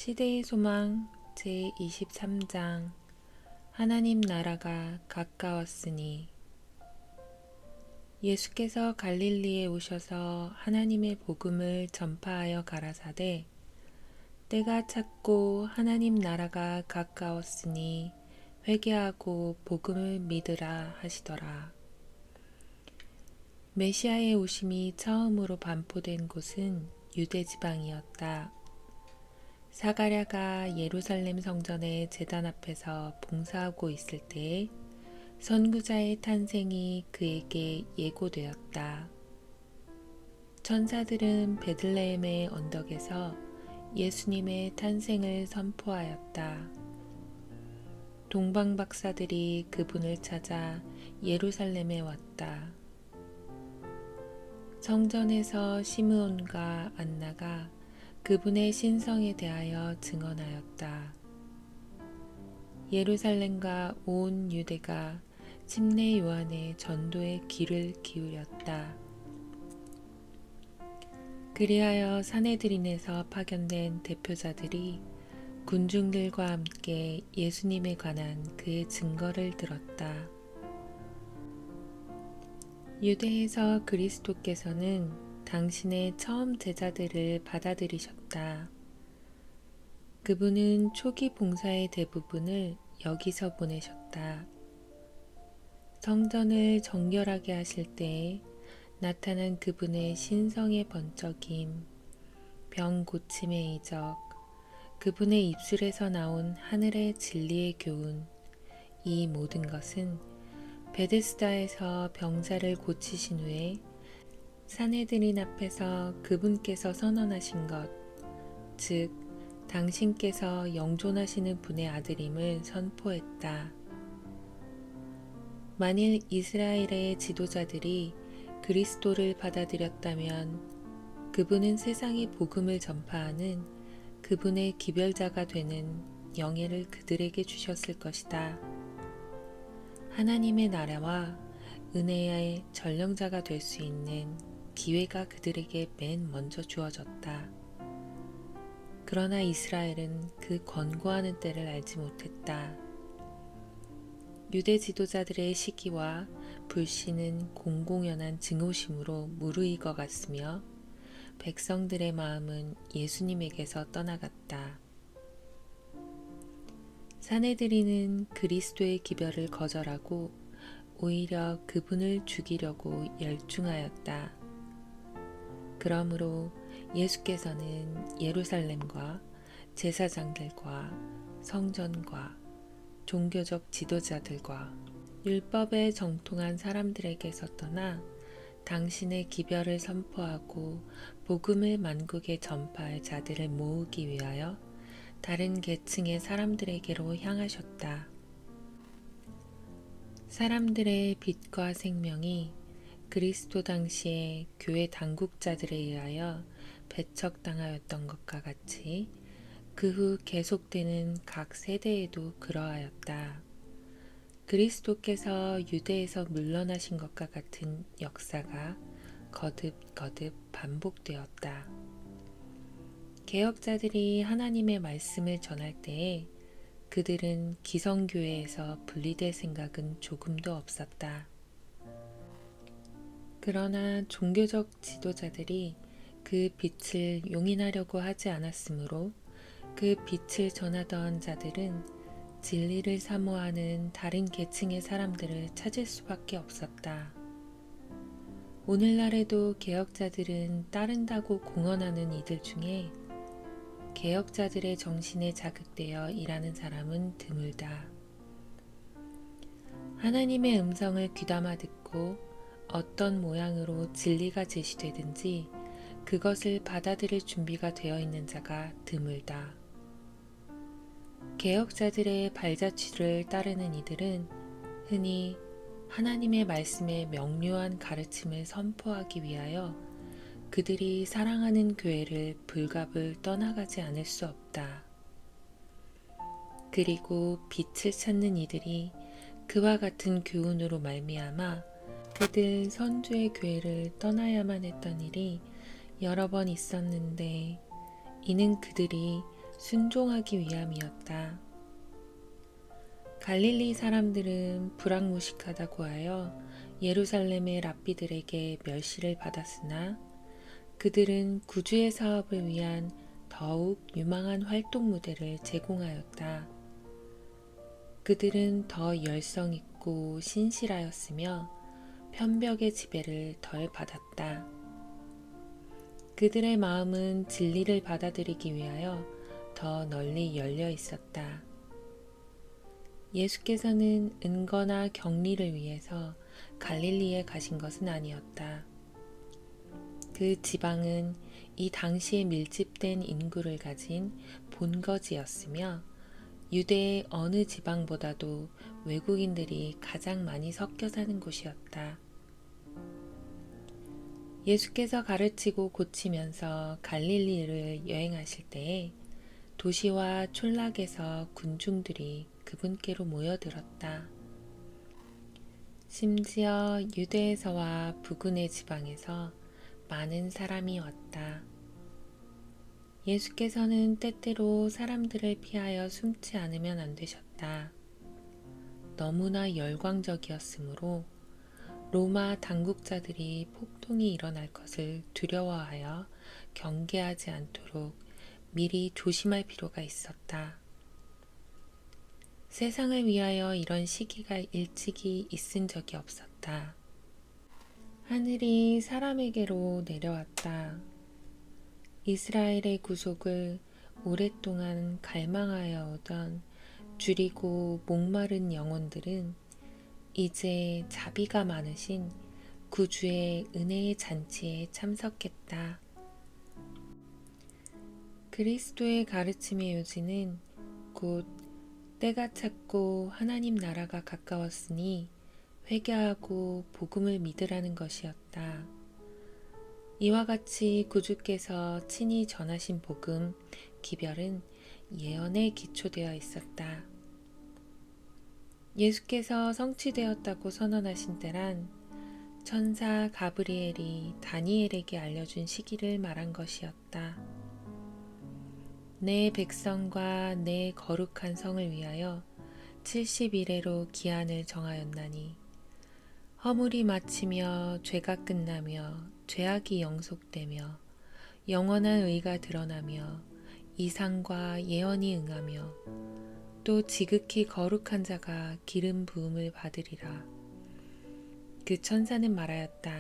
시대의 소망 제23장 하나님 나라가 가까웠으니. 예수께서 갈릴리에 오셔서 하나님의 복음을 전파하여 가라사대 때가 찼고 하나님 나라가 가까웠으니 회개하고 복음을 믿으라 하시더라. 메시아의 오심이 처음으로 반포된 곳은 유대 지방이었다. 사가랴가 예루살렘 성전의 제단 앞에서 봉사하고 있을 때에 선구자의 탄생이 그에게 예고되었다. 천사들은 베들레헴의 언덕에서 예수님의 탄생을 선포하였다. 동방 박사들이 그분을 찾아 예루살렘에 왔다. 성전에서 시므온과 안나가 그분의 신성에 대하여 증언하였다. 예루살렘과 온 유대가 침례 요한의 전도에 귀를 기울였다. 그리하여 사내들인에서 파견된 대표자들이 군중들과 함께 예수님에 관한 그의 증거를 들었다. 유대에서 그리스도께서는 당신의 처음 제자들을 받아들이셨다. 그분은 초기 봉사의 대부분을 여기서 보내셨다. 성전을 정결하게 하실 때에 나타난 그분의 신성의 번쩍임, 병 고침의 이적, 그분의 입술에서 나온 하늘의 진리의 교훈, 이 모든 것은 베데스다에서 병자를 고치신 후에 사내들인 앞에서 그분께서 선언하신 것, 즉 당신께서 영존하시는 분의 아들임을 선포했다. 만일 이스라엘의 지도자들이 그리스도를 받아들였다면 그분은 세상에 복음을 전파하는 그분의 기별자가 되는 영예를 그들에게 주셨을 것이다. 하나님의 나라와 은혜의 전령자가 될 수 있는 기회가 그들에게 맨 먼저 주어졌다. 그러나 이스라엘은 그 권고하는 때를 알지 못했다. 유대 지도자들의 시기와 불신은 공공연한 증오심으로 무르익어 갔으며 백성들의 마음은 예수님에게서 떠나갔다. 사내들이는 그리스도의 기별을 거절하고 오히려 그분을 죽이려고 열중하였다. 그러므로 예수께서는 예루살렘과 제사장들과 성전과 종교적 지도자들과 율법에 정통한 사람들에게서 떠나 당신의 기별을 선포하고 복음을 만국에 전파할 자들을 모으기 위하여 다른 계층의 사람들에게로 향하셨다. 사람들의 빛과 생명이 그리스도 당시의 교회 당국자들에 의하여 배척당하였던 것과 같이 그 후 계속되는 각 세대에도 그러하였다. 그리스도께서 유대에서 물러나신 것과 같은 역사가 거듭거듭 반복되었다. 개혁자들이 하나님의 말씀을 전할 때에 그들은 기성교회에서 분리될 생각은 조금도 없었다. 그러나 종교적 지도자들이 그 빛을 용인하려고 하지 않았으므로 그 빛을 전하던 자들은 진리를 사모하는 다른 계층의 사람들을 찾을 수밖에 없었다. 오늘날에도 개혁자들은 따른다고 공언하는 이들 중에 개혁자들의 정신에 자극되어 일하는 사람은 드물다. 하나님의 음성을 귀담아 듣고 어떤 모양으로 진리가 제시되든지 그것을 받아들일 준비가 되어 있는 자가 드물다. 개혁자들의 발자취를 따르는 이들은 흔히 하나님의 말씀의 명료한 가르침을 선포하기 위하여 그들이 사랑하는 교회를 불갑을 떠나가지 않을 수 없다. 그리고 빛을 찾는 이들이 그와 같은 교훈으로 말미암아 그들 선주의 교회를 떠나야만 했던 일이 여러 번 있었는데 이는 그들이 순종하기 위함이었다. 갈릴리 사람들은 불황무식하다고 하여 예루살렘의 랍비들에게 멸시를 받았으나 그들은 구주의 사업을 위한 더욱 유망한 활동 무대를 제공하였다. 그들은 더 열성 있고 신실하였으며 편벽의 지배를 덜 받았다. 그들의 마음은 진리를 받아들이기 위하여 더 널리 열려 있었다. 예수께서는 은거나 격리를 위해서 갈릴리에 가신 것은 아니었다. 그 지방은 이 당시에 밀집된 인구를 가진 본거지였으며 유대의 어느 지방보다도 외국인들이 가장 많이 섞여 사는 곳이었다. 예수께서 가르치고 고치면서 갈릴리를 여행하실 때에 도시와 촌락에서 군중들이 그분께로 모여들었다. 심지어 유대에서와 부근의 지방에서 많은 사람이 왔다. 예수께서는 때때로 사람들을 피하여 숨지 않으면 안 되셨다. 너무나 열광적이었으므로 로마 당국자들이 폭동이 일어날 것을 두려워하여 경계하지 않도록 미리 조심할 필요가 있었다. 세상을 위하여 이런 시기가 일찍이 있은 적이 없었다. 하늘이 사람에게로 내려왔다. 이스라엘의 구속을 오랫동안 갈망하여 오던 줄이고 목마른 영혼들은 이제 자비가 많으신 구주의 은혜의 잔치에 참석했다. 그리스도의 가르침의 요지는 곧 때가 찼고 하나님 나라가 가까웠으니 회개하고 복음을 믿으라는 것이었다. 이와 같이 구주께서 친히 전하신 복음, 기별은 예언에 기초되어 있었다. 예수께서 성취되었다고 선언하신 때란 천사 가브리엘이 다니엘에게 알려준 시기를 말한 것이었다. 내 백성과 내 거룩한 성을 위하여 70일에로 기한을 정하였나니 허물이 마치며 죄가 끝나며 죄악이 영속되며 영원한 의가 드러나며 이상과 예언이 응하며 또 지극히 거룩한 자가 기름 부음을 받으리라. 그 천사는 말하였다.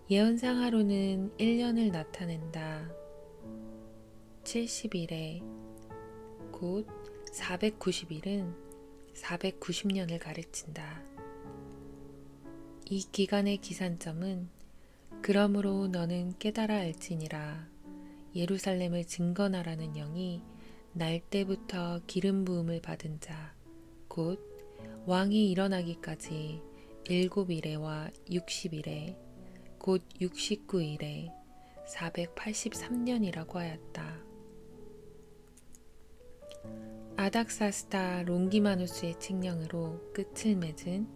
예언상 하루는 1년을 나타낸다. 70일에 곧 490일은 490년을 가르친다. 이 기간의 기산점은 그러므로 너는 깨달아 알지니라. 예루살렘을 증거하라는 영이 날 때부터 기름 부음을 받은 자, 곧 왕이 일어나기까지 7일에와 60일에, 곧 69일에 483년이라고 하였다. 아닥사스다 롱기마누스의 칙령으로 끝을 맺은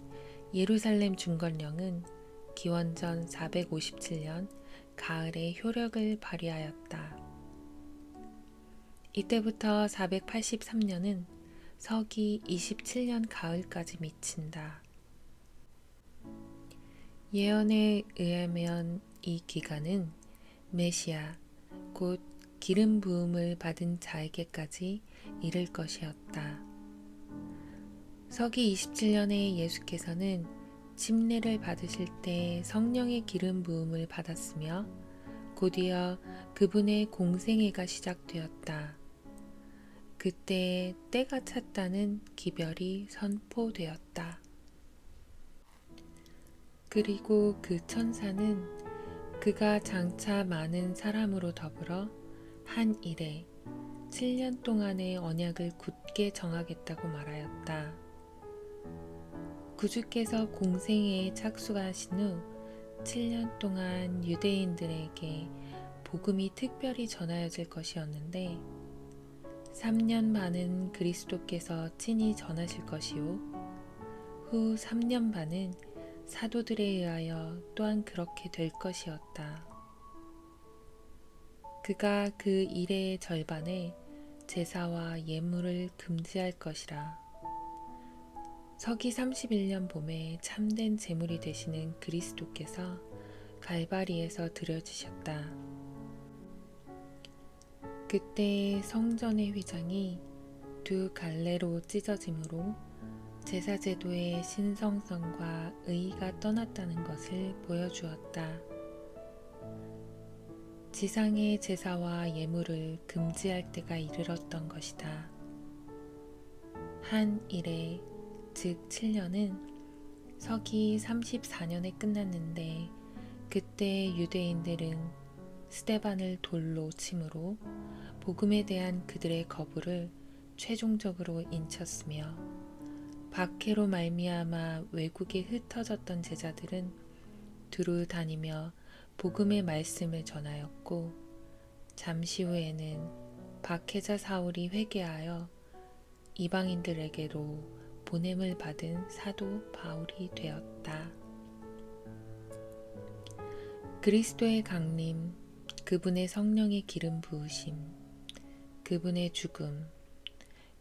예루살렘 중건령은 기원전 457년 가을에 효력을 발휘하였다. 이때부터 483년은 서기 27년 가을까지 미친다. 예언에 의하면 이 기간은 메시아, 곧 기름 부음을 받은 자에게까지 이를 것이었다. 서기 27년에 예수께서는 침례를 받으실 때 성령의 기름 부음을 받았으며 곧이어 그분의 공생애가 시작되었다. 그때 때가 찼다는 기별이 선포되었다. 그리고 그 천사는 그가 장차 많은 사람으로 더불어 한 일에 7년 동안의 언약을 굳게 정하겠다고 말하였다. 구주께서 공생애에 착수하신 후 7년 동안 유대인들에게 복음이 특별히 전하여질 것이었는데 3년 반은 그리스도께서 친히 전하실 것이요 후 3년 반은 사도들에 의하여 또한 그렇게 될 것이었다. 그가 그 일의 절반에 제사와 예물을 금지할 것이라. 서기 31년 봄에 참된 제물이 되시는 그리스도께서 갈바리에서 드려지셨다. 그때 성전의 휘장이 두 갈래로 찢어짐으로 제사제도의 신성성과 의의가 떠났다는 것을 보여주었다. 지상의 제사와 예물을 금지할 때가 이르렀던 것이다. 한 일에 즉 7년은 서기 34년에 끝났는데 그때 유대인들은 스데반을 돌로 침으로 복음에 대한 그들의 거부를 최종적으로 인쳤으며 박해로 말미암아 외국에 흩어졌던 제자들은 두루 다니며 복음의 말씀을 전하였고 잠시 후에는 박해자 사울이 회개하여 이방인들에게로 보냄을 받은 사도 바울이 되었다. 그리스도의 강림, 그분의 성령의 기름 부으심, 그분의 죽음,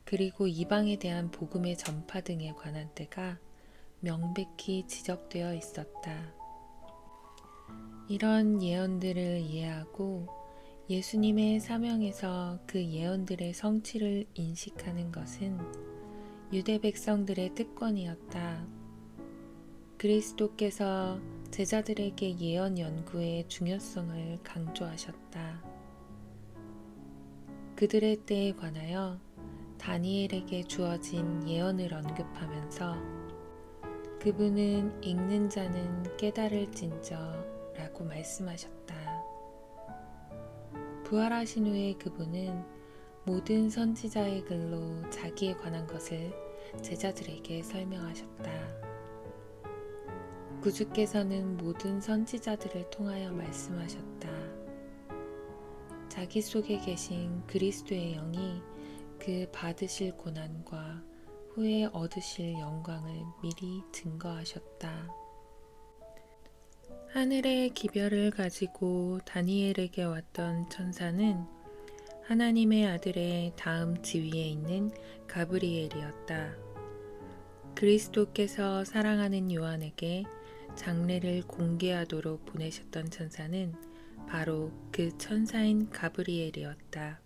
그리고 이방에 대한 복음의 전파 등에 관한 때가 명백히 지적되어 있었다. 이런 예언들을 이해하고 예수님의 사명에서 그 예언들의 성취를 인식하는 것은 유대 백성들의 특권이었다. 그리스도께서 제자들에게 예언 연구의 중요성을 강조하셨다. 그들의 때에 관하여 다니엘에게 주어진 예언을 언급하면서 그분은 읽는 자는 깨달을진저 라고 말씀하셨다. 부활하신 후에 그분은 모든 선지자의 글로 자기에 관한 것을 제자들에게 설명하셨다. 구주께서는 모든 선지자들을 통하여 말씀하셨다. 자기 속에 계신 그리스도의 영이 그 받으실 고난과 후에 얻으실 영광을 미리 증거하셨다. 하늘의 기별을 가지고 다니엘에게 왔던 천사는 하나님의 아들의 다음 지위에 있는 가브리엘이었다. 그리스도께서 사랑하는 요한에게 장례를 공개하도록 보내셨던 천사는 바로 그 천사인 가브리엘이었다.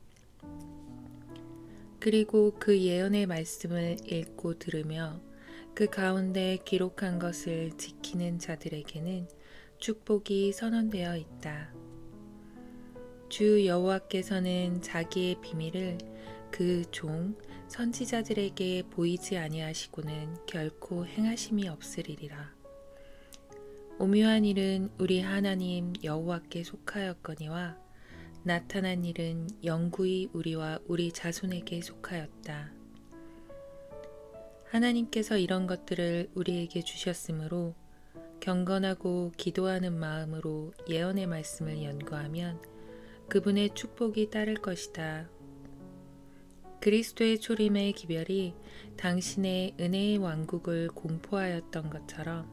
그리고 그 예언의 말씀을 읽고 들으며 그 가운데 기록한 것을 지키는 자들에게는 축복이 선언되어 있다. 주 여호와께서는 자기의 비밀을 그 종 선지자들에게 보이지 아니하시고는 결코 행하심이 없으리라. 오묘한 일은 우리 하나님 여호와께 속하였거니와 나타난 일은 영구히 우리와 우리 자손에게 속하였다. 하나님께서 이런 것들을 우리에게 주셨으므로 경건하고 기도하는 마음으로 예언의 말씀을 연구하면 그분의 축복이 따를 것이다. 그리스도의 초림의 기별이 당신의 은혜의 왕국을 공포하였던 것처럼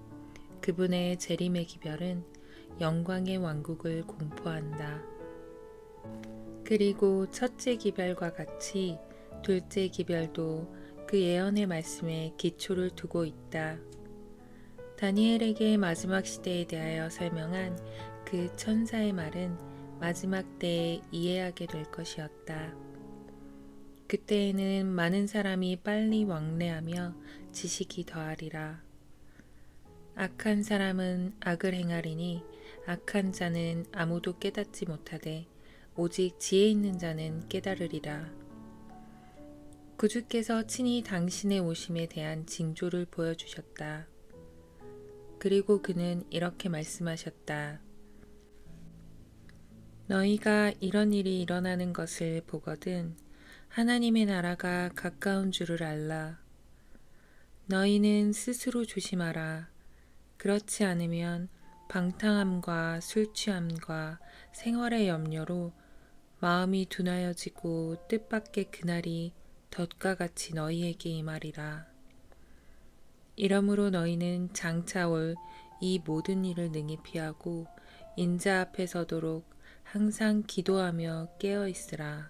그분의 재림의 기별은 영광의 왕국을 공포한다. 그리고 첫째 기별과 같이 둘째 기별도 그 예언의 말씀에 기초를 두고 있다. 다니엘에게 마지막 시대에 대하여 설명한 그 천사의 말은 마지막 때에 이해하게 될 것이었다. 그때에는 많은 사람이 빨리 왕래하며 지식이 더하리라. 악한 사람은 악을 행하리니 악한 자는 아무도 깨닫지 못하되 오직 지혜 있는 자는 깨달으리라. 구주께서 친히 당신의 오심에 대한 징조를 보여주셨다. 그리고 그는 이렇게 말씀하셨다. 너희가 이런 일이 일어나는 것을 보거든 하나님의 나라가 가까운 줄을 알라. 너희는 스스로 조심하라. 그렇지 않으면 방탕함과 술취함과 생활의 염려로 마음이 둔하여지고 뜻밖의 그날이 덫과 같이 너희에게 임하리라. 이러므로 너희는 장차 올 이 모든 일을 능히 피하고 인자 앞에 서도록 항상 기도하며 깨어 있으라.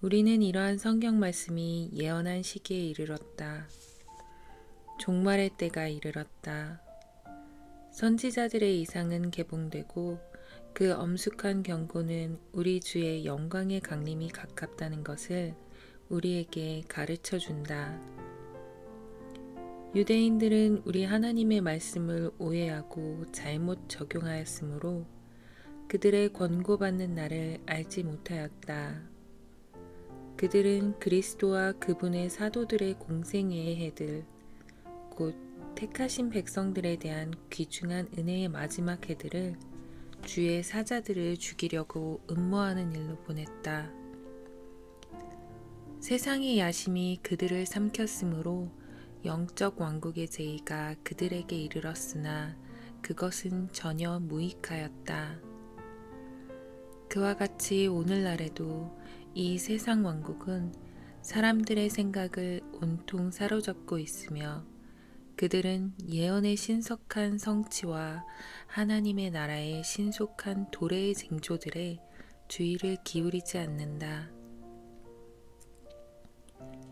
우리는 이러한 성경 말씀이 예언한 시기에 이르렀다. 종말의 때가 이르렀다. 선지자들의 이상은 개봉되고 그 엄숙한 경고는 우리 주의 영광의 강림이 가깝다는 것을 우리에게 가르쳐 준다. 유대인들은 우리 하나님의 말씀을 오해하고 잘못 적용하였으므로 그들의 권고받는 날을 알지 못하였다. 그들은 그리스도와 그분의 사도들의 공생애의 해들, 곧 택하신 백성들에 대한 귀중한 은혜의 마지막 해들을 주의 사자들을 죽이려고 음모하는 일로 보냈다. 세상의 야심이 그들을 삼켰으므로 영적 왕국의 제의가 그들에게 이르렀으나 그것은 전혀 무익하였다. 그와 같이 오늘날에도 이 세상 왕국은 사람들의 생각을 온통 사로잡고 있으며 그들은 예언의 신속한 성취와 하나님의 나라의 신속한 도래의 징조들에 주의를 기울이지 않는다.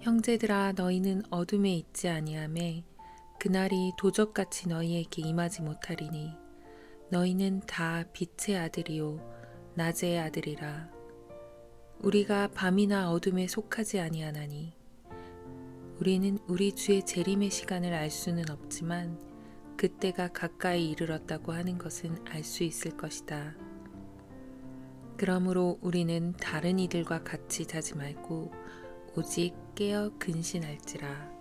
형제들아, 너희는 어둠에 있지 아니하매 그날이 도적같이 너희에게 임하지 못하리니 너희는 다 빛의 아들이요 낮의 아들이라. 우리가 밤이나 어둠에 속하지 아니하나니 우리는 우리 주의 재림의 시간을 알 수는 없지만 그때가 가까이 이르렀다고 하는 것은 알 수 있을 것이다. 그러므로 우리는 다른 이들과 같이 자지 말고 오직 깨어 근신할지라.